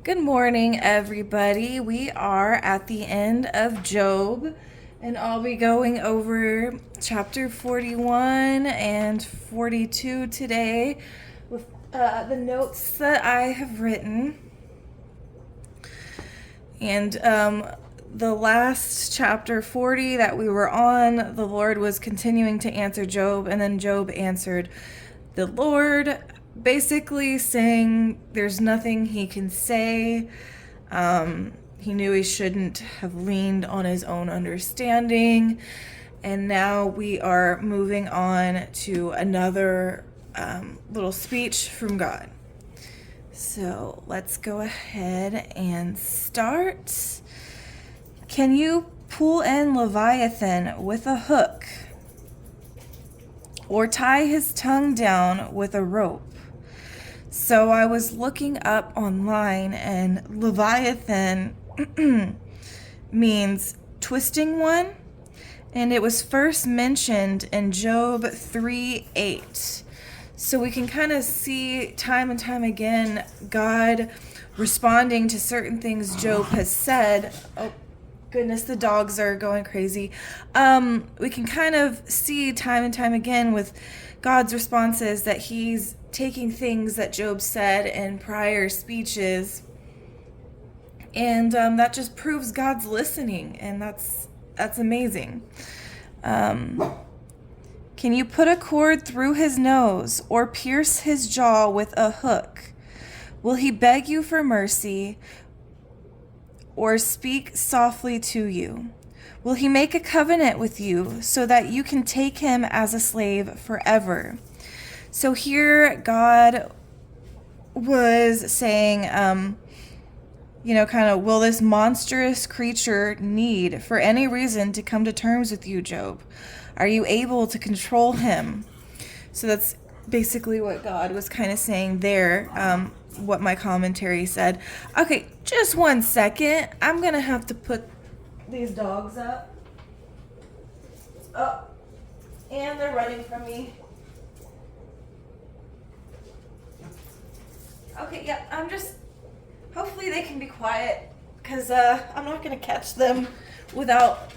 Good morning, everybody. We are at the end of Job, and I'll be going over chapter 41 and 42 today with the notes that I have written. And the last chapter 40 that we were on, the Lord was continuing to answer Job, and then Job answered the Lord, basically saying there's nothing he can say. He knew he shouldn't have leaned on his own understanding. And now we are moving on to another little speech from God. So let's go ahead and start. Can you pull in Leviathan with a hook, or tie his tongue down with a rope? So I was looking up online, and Leviathan means twisting one, and it was first mentioned in Job 3:8. So we can kind of see time and time again God responding to certain things Job has said. Oh goodness, the dogs are going crazy. We can kind of see time and time again with God's responses that he's taking things that Job said in prior speeches, and that just proves God's listening, and that's amazing. Can you put a cord through his nose or pierce his jaw with a hook? Will he beg you for mercy or speak softly to you? Will he make a covenant with you so that you can take him as a slave forever? So here God was saying, kind of, will this monstrous creature need for any reason to come to terms with you, Job? Are you able to control him? So that's basically what God was kind of saying there, what my commentary said. Okay, just 1 second. I'm going to have to put these dogs up. Oh, and they're running from me. Okay, yeah, hopefully they can be quiet, because I'm not going to catch them without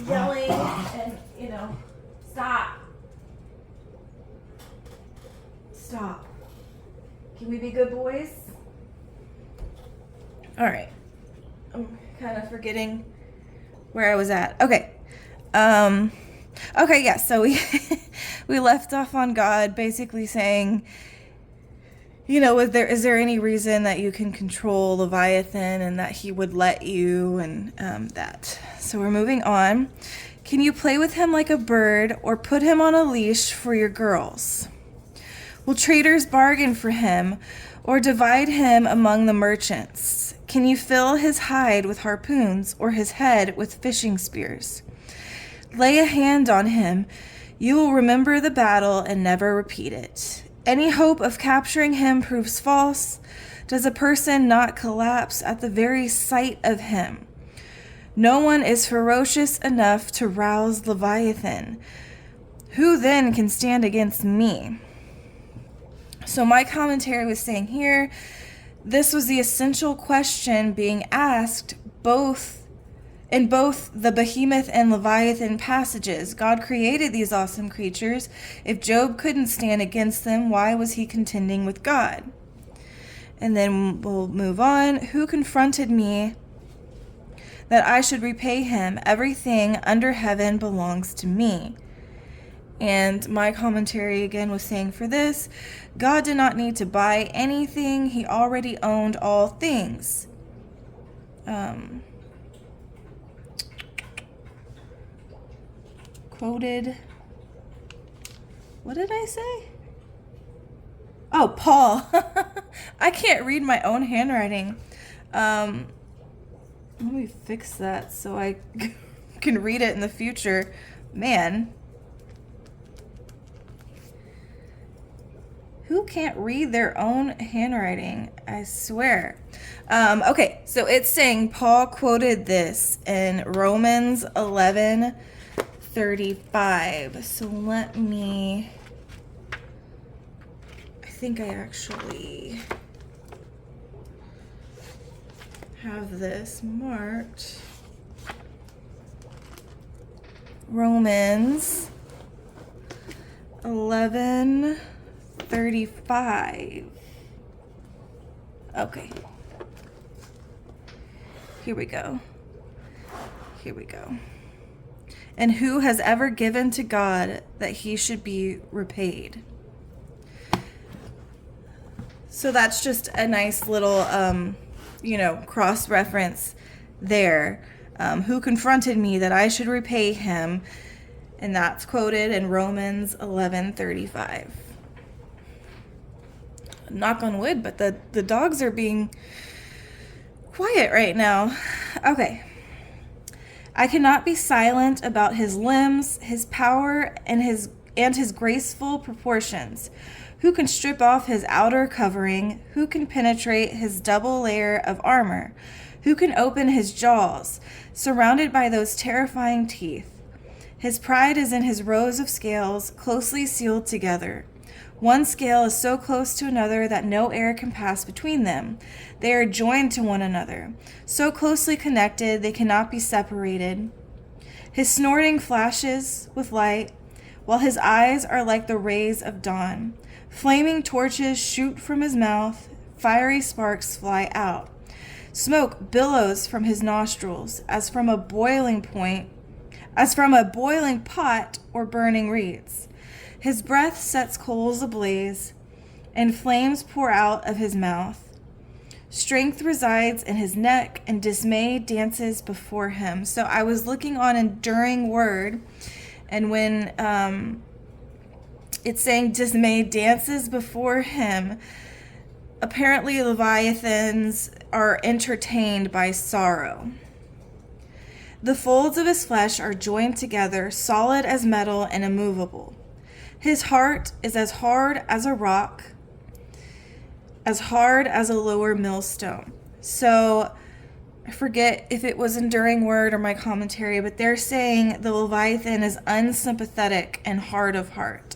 yelling and, stop. Stop. Can we be good boys? All right. I'm kind of forgetting where I was at. Okay. Okay, yeah, so we we left off on God basically saying, is there any reason that you can control Leviathan and that he would let you, and that. So we're moving on. Can you play with him like a bird or put him on a leash for your girls? Will traders bargain for him or divide him among the merchants? Can you fill his hide with harpoons or his head with fishing spears? Lay a hand on him. You will remember the battle and never repeat it. Any hope of capturing him proves false. Does a person not collapse at the very sight of him? No one is ferocious enough to rouse Leviathan. Who then can stand against me? So my commentary was saying here, this was the essential question being asked in both the Behemoth and Leviathan passages. God created these awesome creatures. If Job couldn't stand against them, why was he contending with God? And then we'll move on. Who confronted me that I should repay him? Everything under heaven belongs to me. And my commentary again was saying for this, God did not need to buy anything. He already owned all things. Quoted. What did I say? Oh, Paul. I can't read my own handwriting. Let me fix that so I can read it in the future. Man. Who can't read their own handwriting? I swear. Okay, so it's saying Paul quoted this in Romans 11:35. So let me... I think I actually have this marked. Romans 11:35. Okay. Here we go. And who has ever given to God that he should be repaid? So that's just a nice little, cross-reference there. Who confronted me that I should repay him? And that's quoted in Romans 11:35. Knock on wood, but the dogs are being quiet right now. Okay. I cannot be silent about his limbs, his power, and his graceful proportions. Who can strip off his outer covering? Who can penetrate his double layer of armor? Who can open his jaws, surrounded by those terrifying teeth? His pride is in his rows of scales, closely sealed together. One scale is so close to another that no air can pass between them. They are joined to one another, so closely connected they cannot be separated. His snorting flashes with light, while his eyes are like the rays of dawn. Flaming torches shoot from his mouth, fiery sparks fly out. Smoke billows from his nostrils, as from a boiling pot or burning reeds. His breath sets coals ablaze, and flames pour out of his mouth. Strength resides in his neck, and dismay dances before him. So I was looking on enduring word, and when it's saying dismay dances before him, apparently Leviathans are entertained by sorrow. The folds of his flesh are joined together, solid as metal and immovable. His heart is as hard as a rock, as hard as a lower millstone. So I forget if it was enduring word or my commentary, but they're saying the Leviathan is unsympathetic and hard of heart.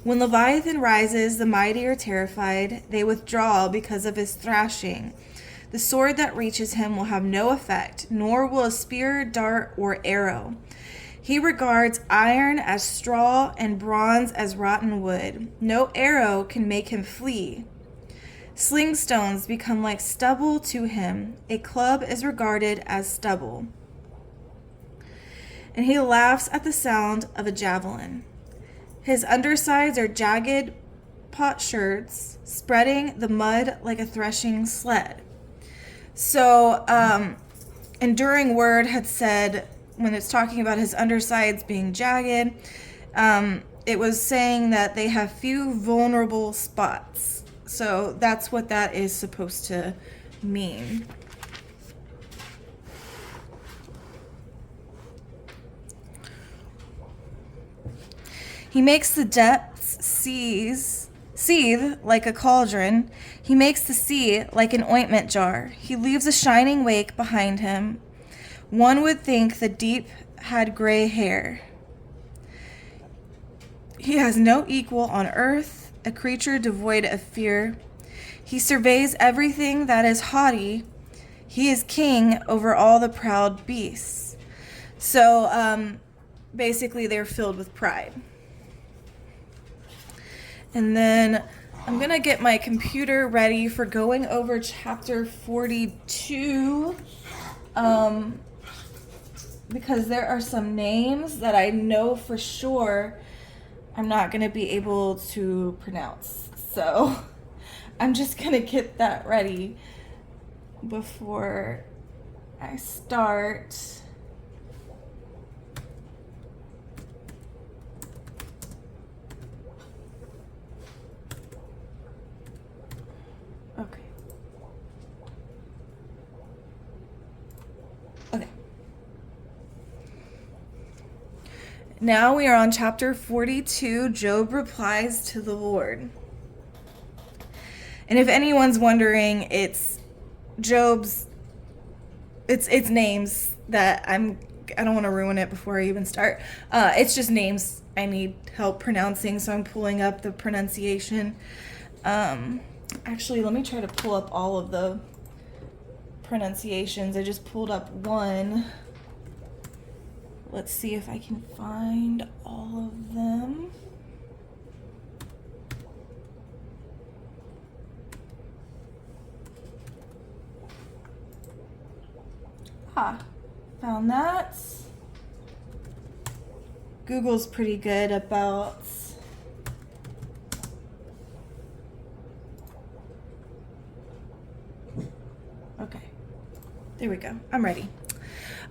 When Leviathan rises, the mighty are terrified. They withdraw because of his thrashing. The sword that reaches him will have no effect, nor will a spear, dart, or arrow. He regards iron as straw and bronze as rotten wood. No arrow can make him flee. Sling stones become like stubble to him. A club is regarded as stubble. And he laughs at the sound of a javelin. His undersides are jagged potsherds, spreading the mud like a threshing sled. So, enduring word had said, when it's talking about his undersides being jagged, it was saying that they have few vulnerable spots. So that's what that is supposed to mean. He makes the depths seethe like a cauldron. He makes the sea like an ointment jar. He leaves a shining wake behind him. One would think the deep had gray hair. He has no equal on earth, a creature devoid of fear. He surveys everything that is haughty. He is king over all the proud beasts. So basically they're filled with pride. And then I'm going to get my computer ready for going over chapter 42. Because there are some names that I know for sure I'm not going to be able to pronounce. So I'm just going to get that ready before I start. Okay. Okay. Now we are on chapter 42. Job replies to the Lord. And if anyone's wondering, it's Job's, it's names that I don't want to ruin it before I even start. It's just names I need help pronouncing, so I'm pulling up the pronunciation. Actually, let me try to pull up all of the pronunciations. I just pulled up one. Let's see if I can find all of them. Found that. Google's pretty good about okay. There we go. I'm ready.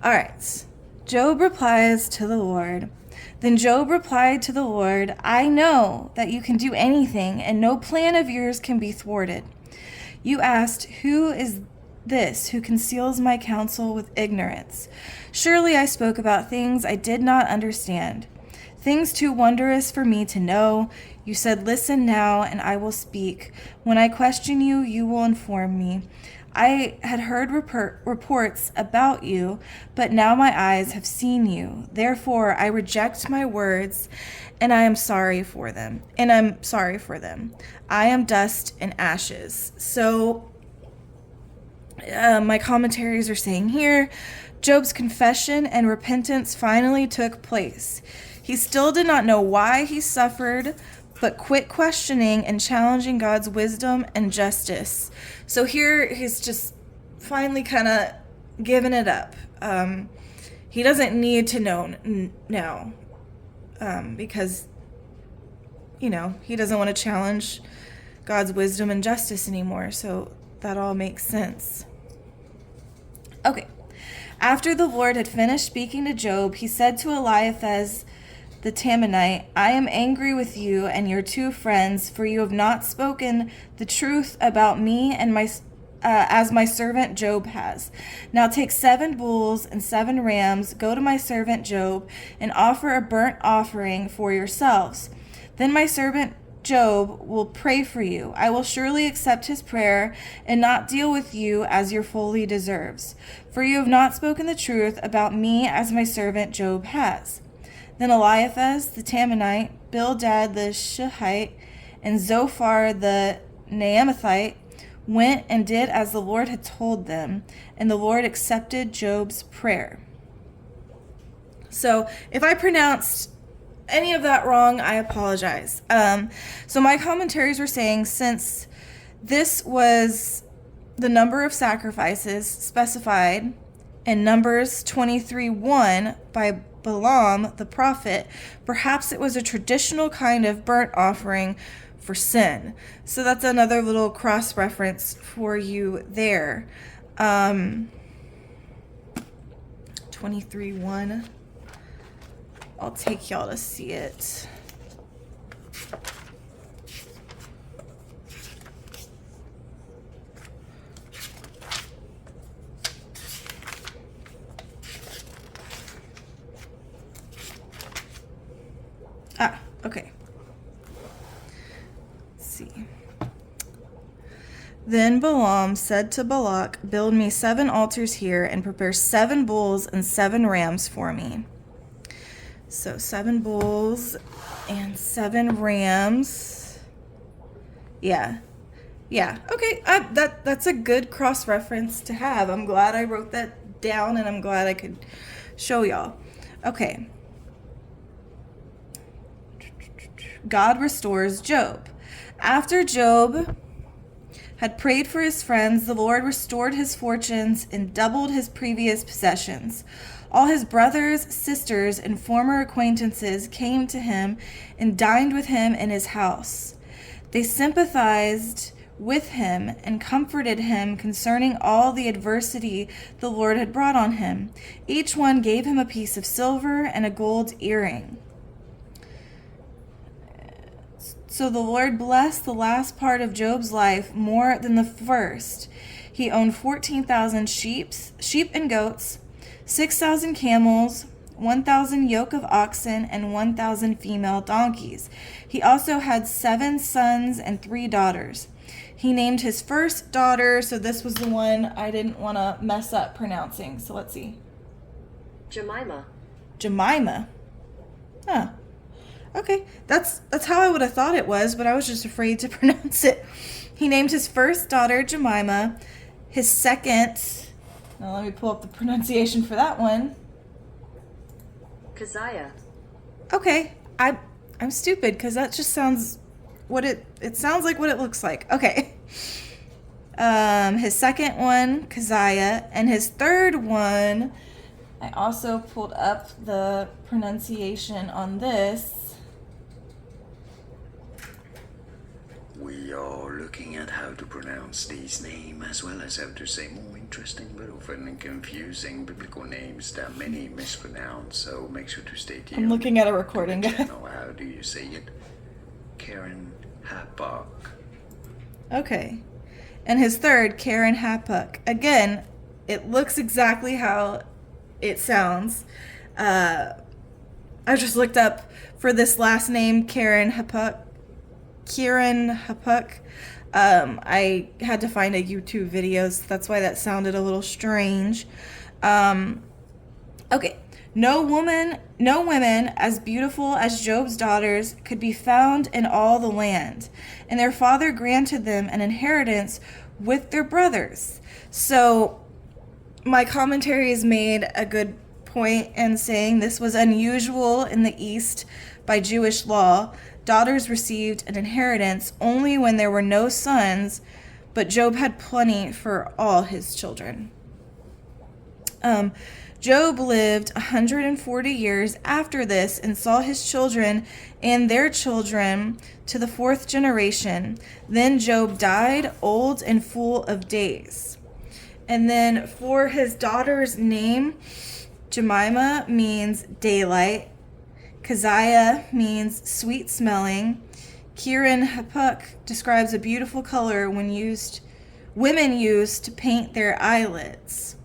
All right. Job replies to the Lord. Then Job replied to the Lord, I know that you can do anything, and no plan of yours can be thwarted. You asked, who is this who conceals my counsel with ignorance? Surely I spoke about things I did not understand, things too wondrous for me to know. You said, listen now, and I will speak. When I question you, you will inform me. I had heard reports about you, but now my eyes have seen you. Therefore, I reject my words, and I am sorry for them. I am dust and ashes. So, my commentaries are saying here, Job's confession and repentance finally took place. He still did not know why he suffered, but quit questioning and challenging God's wisdom and justice. So here he's just finally kind of giving it up. He doesn't need to know now because, he doesn't want to challenge God's wisdom and justice anymore. So that all makes sense. Okay. After the Lord had finished speaking to Job, he said to Eliphaz the Temanite, I am angry with you and your two friends, for you have not spoken the truth about me and as my servant Job has. Now take 7 bulls and 7 rams, go to my servant Job, and offer a burnt offering for yourselves. Then my servant Job will pray for you. I will surely accept his prayer and not deal with you as your folly deserves. For you have not spoken the truth about me as my servant Job has. Then Eliphaz the Temanite, Bildad the Shuhite, and Zophar the Naamathite went and did as the Lord had told them, and the Lord accepted Job's prayer. So if I pronounced any of that wrong, I apologize. So my commentaries were saying, since this was the number of sacrifices specified in Numbers 23:1 by Balaam the prophet, perhaps it was a traditional kind of burnt offering for sin. So that's another little cross-reference for you there. 23:1. I'll take y'all to see it. Okay. Let's see. Then Balaam said to Balak, build me 7 altars here and prepare 7 bulls and 7 rams for me. So 7 bulls and 7 rams. Yeah. Okay. That's a good cross-reference to have. I'm glad I wrote that down, and I'm glad I could show y'all. Okay. God restores Job. After Job had prayed for his friends, the Lord restored his fortunes and doubled his previous possessions. All his brothers, sisters, and former acquaintances came to him and dined with him in his house. They sympathized with him and comforted him concerning all the adversity the Lord had brought on him. Each one gave him a piece of silver and a gold earring. So the Lord blessed the last part of Job's life more than the first. He owned 14,000 sheep and goats, 6,000 camels, 1,000 yoke of oxen, and 1,000 female donkeys. He also had 7 sons and 3 daughters. He named his first daughter, so this was the one I didn't want to mess up pronouncing. So let's see. Jemima. Huh. Okay, that's how I would have thought it was, but I was just afraid to pronounce it. He named his first daughter Jemima, his second Now let me pull up the pronunciation for that one. Keziah. Okay, I'm stupid because that just sounds what it sounds like what it looks like. Okay. His second one, Keziah, and his third one, I also pulled up the pronunciation on this. We are looking at how to pronounce these names as well as how to say more interesting but often confusing biblical names that many mispronounce, so make sure to stay tuned. I'm looking at a recording, to the guys. channel. How do you say it? Karen Hapok. Okay. And his third, Karen Hapuk. Again, it looks exactly how it sounds. I just looked up for this last name, Karen Hapuk. I had to find a YouTube video, so that's why that sounded a little strange. Okay. No women as beautiful as Job's daughters could be found in all the land, and their father granted them an inheritance with their brothers. So my commentaries made a good point in saying this was unusual in the East by Jewish law. Daughters received an inheritance only when there were no sons, but Job had plenty for all his children. Job lived 140 years after this and saw his children and their children to the fourth generation. Then Job died old and full of days. And then for his daughter's name, Jemima means daylight. Keziah means sweet smelling. Kieran Hapuk describes a beautiful color women used to paint their eyelids.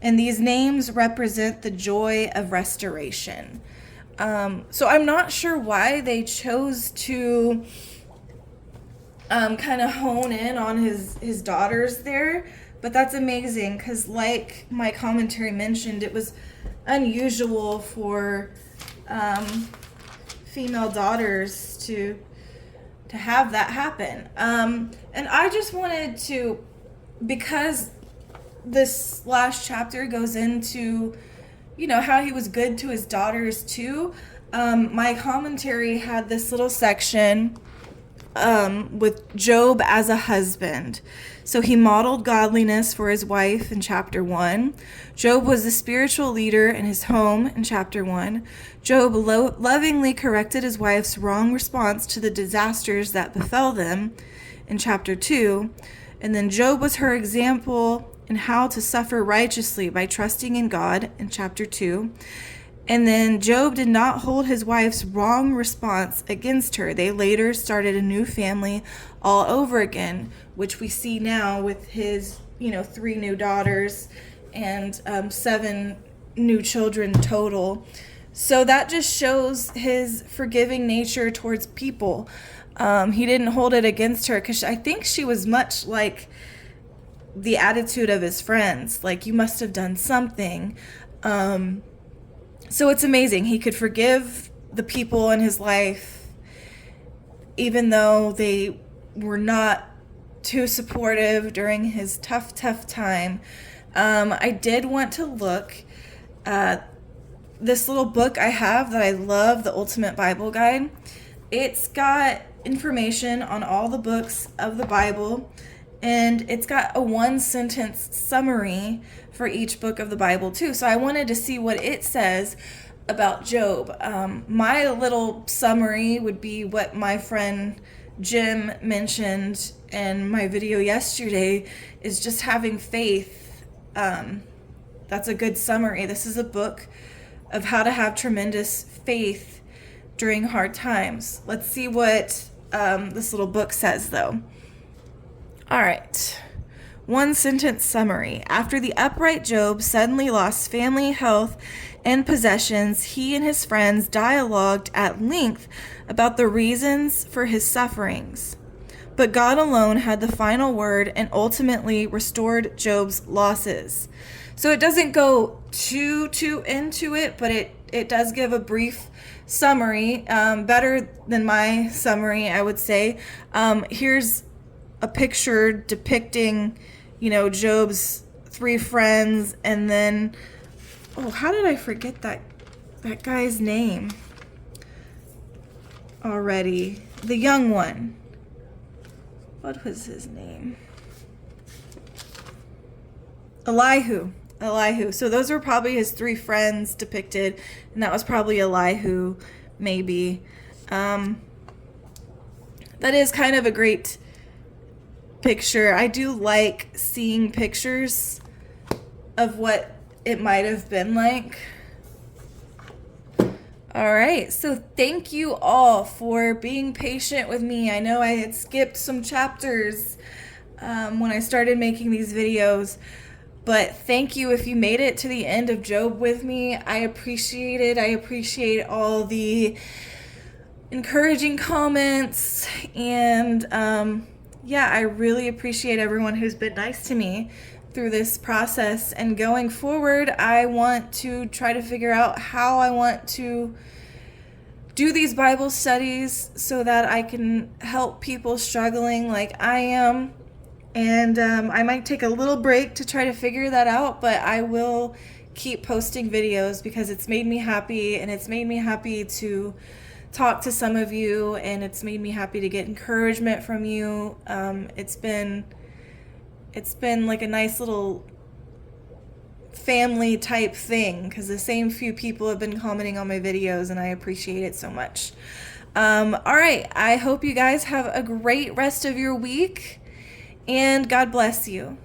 And these names represent the joy of restoration. So I'm not sure why they chose to kind of hone in on his daughters there, but that's amazing because, like my commentary mentioned, it was unusual for female daughters to have that happen. And I just wanted to, because this last chapter goes into, how he was good to his daughters too. My commentary had this little section with Job as a husband. So he modeled godliness for his wife in chapter 1. Job was the spiritual leader in his home in chapter 1. Job lovingly corrected his wife's wrong response to the disasters that befell them in chapter 2. And then Job was her example in how to suffer righteously by trusting in God in chapter 2. And then Job did not hold his wife's wrong response against her. They later started a new family all over again, which we see now with his, 3 new daughters and 7 new children total. So that just shows his forgiving nature towards people. He didn't hold it against her because I think she was much like the attitude of his friends, like, you must have done something. So it's amazing. He could forgive the people in his life, even though they were not too supportive during his tough time. I did want to look at this little book I have that I love, the Ultimate Bible Guide. It's got information on all the books of the Bible, and it's got a 1-sentence summary for each book of the Bible too. So I wanted to see what it says about Job. My little summary would be what my friend Jim mentioned in my video yesterday, is just having faith. That's a good summary. This is a book of how to have tremendous faith during hard times. Let's see what this little book says though. All right. 1-sentence summary. After the upright Job suddenly lost family, health, and possessions, he and his friends dialogued at length about the reasons for his sufferings. But God alone had the final word and ultimately restored Job's losses. So it doesn't go too into it, but it does give a brief summary, better than my summary, I would say. Here's a picture depicting, Job's three friends, and then, oh, how did I forget that guy's name already? The young one. What was his name? Elihu. So those were probably his three friends depicted, and that was probably Elihu, maybe. That is kind of a great picture. I do like seeing pictures of what it might have been like. All right, so thank you all for being patient with me. I know I had skipped some chapters when I started making these videos, but thank you if you made it to the end of Job with me. I appreciate it. I appreciate all the encouraging comments, and yeah, I really appreciate everyone who's been nice to me through this process. And going forward, I want to try to figure out how I want to do these Bible studies so that I can help people struggling like I am. And I might take a little break to try to figure that out, but I will keep posting videos because it's made me happy, and it's made me happy to talk to some of you, and it's made me happy to get encouragement from you. It's been like a nice little family type thing because the same few people have been commenting on my videos, and I appreciate it so much. All right, I hope you guys have a great rest of your week, and God bless you.